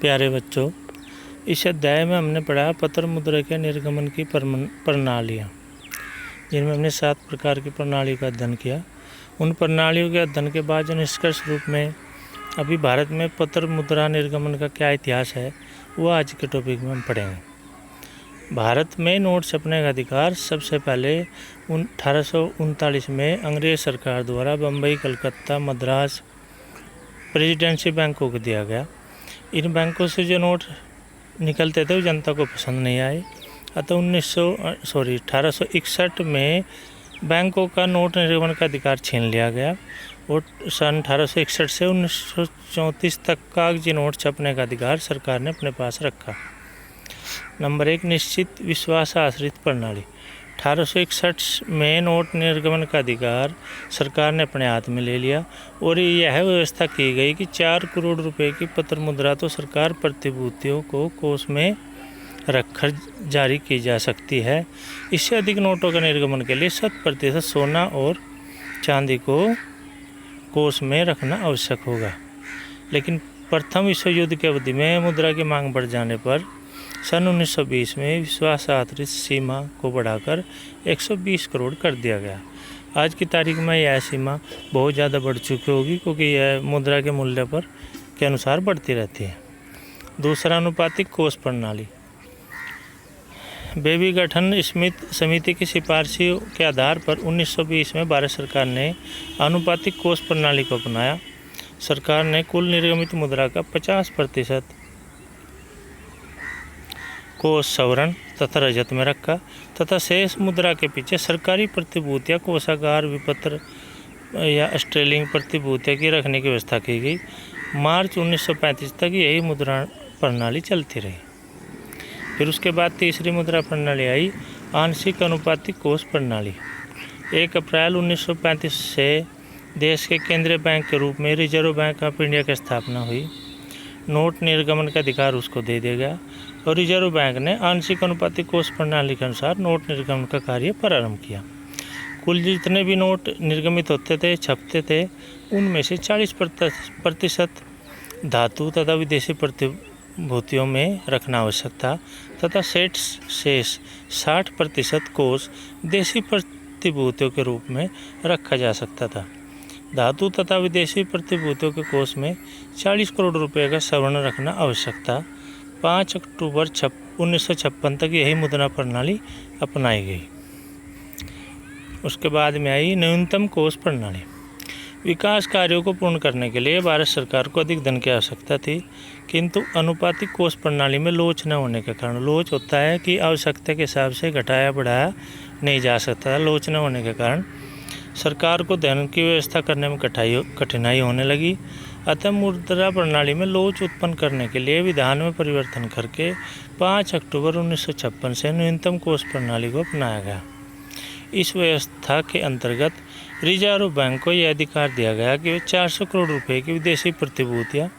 प्यारे बच्चों, इस अध्याय में हमने पढ़ा पत्र मुद्रा के निर्गमन की प्रणालियाँ, जिनमें हमने 7 प्रकार की प्रणाली का अध्ययन किया। उन प्रणालियों के अध्ययन के बाद जो निष्कर्ष रूप में अभी भारत में पत्र मुद्रा निर्गमन का क्या इतिहास है, वो आज के टॉपिक में हम पढ़ेंगे। भारत में नोट छपने का अधिकार सबसे पहले 1839 में अंग्रेज सरकार द्वारा बम्बई, कलकत्ता, मद्रास प्रेसिडेंसी बैंकों को दिया गया। इन बैंकों से जो नोट निकलते थे वो जनता को पसंद नहीं आए, अतः 1861 में बैंकों का नोट निर्गमन का अधिकार छीन लिया गया और सन 1861 से 1934 तक कागजी नोट छपने का अधिकार सरकार ने अपने पास रखा। नंबर 1, निश्चित विश्वास आश्रित प्रणाली। 1861 में नोट निर्गमन का अधिकार सरकार ने अपने हाथ में ले लिया और यह व्यवस्था की गई कि 4 करोड़ रुपए की पत्र मुद्रा तो सरकार प्रतिभूतियों को कोष में रखकर जारी की जा सकती है। इससे अधिक नोटों का निर्गमन के लिए 100% सोना और चांदी को कोष में रखना आवश्यक होगा। लेकिन प्रथम विश्व युद्ध की अवधि में मुद्रा की मांग बढ़ जाने पर सन 1920 में विश्वास आधारित सीमा को बढ़ाकर 120 करोड़ कर दिया गया। आज की तारीख में यह सीमा बहुत ज़्यादा बढ़ चुकी होगी, क्योंकि यह मुद्रा के मूल्य पर के अनुसार बढ़ती रहती है। दूसरा, अनुपातिक कोष प्रणाली। बेबी गठन स्मिथ समिति की सिफारिशों के आधार पर 1920 में भारत सरकार ने अनुपातिक कोष प्रणाली को अपनाया। सरकार ने कुल निर्गमित मुद्रा का 50% कोष स्वर्ण तथा रजत में रखा तथा शेष मुद्रा के पीछे सरकारी प्रतिभूतियाँ, कोषागार, विपत्र या स्टेलिंग प्रतिभूतियाँ की रखने की व्यवस्था की गई। मार्च 1935 तक यही मुद्रा प्रणाली चलती रही। फिर उसके बाद तीसरी मुद्रा प्रणाली आई, आंशिक अनुपातिक कोष प्रणाली। 1 अप्रैल 1935 से देश के केंद्रीय बैंक के रूप में रिजर्व बैंक ऑफ इंडिया की स्थापना हुई। नोट निर्गमन का अधिकार उसको दे दिया गया और रिजर्व बैंक ने आंशिक अनुपातिक कोष प्रणाली के अनुसार नोट निर्गमन का कार्य प्रारंभ किया। कुल जितने भी नोट निर्गमित होते थे, छपते थे, उनमें से 40% धातु तथा विदेशी प्रतिभूतियों में रखना आवश्यक था तथा शेष 60% कोष देशी प्रतिभूतियों के रूप में रखा जा सकता था। धातु तथा विदेशी प्रतिभूतियों के कोष में 40 करोड़ रुपए का स्वर्ण रखना आवश्यक था। 5 अक्टूबर 1956 तक यही मुद्रा प्रणाली अपनाई गई। उसके बाद में आई न्यूनतम कोष प्रणाली। विकास कार्यों को पूर्ण करने के लिए भारत सरकार को अधिक धन की आवश्यकता थी, किंतु अनुपातिक कोष प्रणाली में लोच न होने के कारण, लोच होता है कि आवश्यकता के हिसाब से घटाया बढ़ाया नहीं जा सकता, लोच न होने के कारण सरकार को धन की व्यवस्था करने में कठिनाई होने लगी। अतः मुद्रा प्रणाली में लोच उत्पन्न करने के लिए विधान में परिवर्तन करके 5 अक्टूबर 1956 से न्यूनतम कोष प्रणाली को अपनाया गया। इस व्यवस्था के अंतर्गत रिजर्व बैंक को यह अधिकार दिया गया कि वे 400 करोड़ रुपए की विदेशी प्रतिभूतियाँ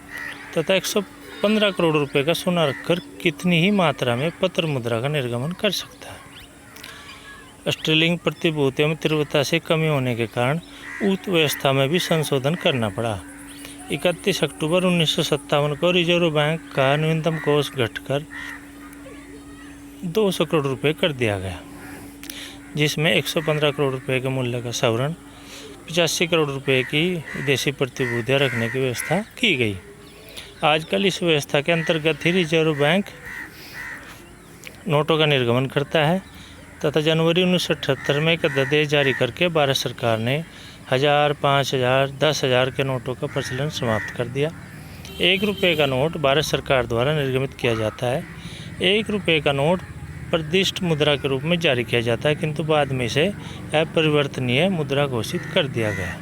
तथा 115 करोड़ रुपए का सोना रखकर कितनी ही मात्रा में पत्र मुद्रा का निर्गमन कर सकता है। स्टेलिंग प्रतिभूतियों में तीव्रता से कमी होने के कारण उक्त व्यवस्था में भी संशोधन करना पड़ा। 31 अक्टूबर 1957 को रिजर्व बैंक का न्यूनतम कोष घटकर 200 करोड़ रुपए कर दिया गया, जिसमें 115 करोड़ रुपए के मूल्य का स्वर्ण, 85 करोड़ रुपए की विदेशी प्रतिभूतियाँ रखने की व्यवस्था की गई। आजकल इस व्यवस्था के अंतर्गत ही रिजर्व बैंक नोटों का निर्गमन करता है तथा जनवरी 1978 में एक अध्यादेश जारी करके भारत सरकार ने 1000, 5000, 10,000 के नोटों का प्रचलन समाप्त कर दिया। 1 रुपये का नोट भारत सरकार द्वारा निर्गमित किया जाता है। 1 रुपये का नोट प्रतिष्ठित मुद्रा के रूप में जारी किया जाता है, किंतु बाद में इसे अपरिवर्तनीय मुद्रा घोषित कर दिया गया।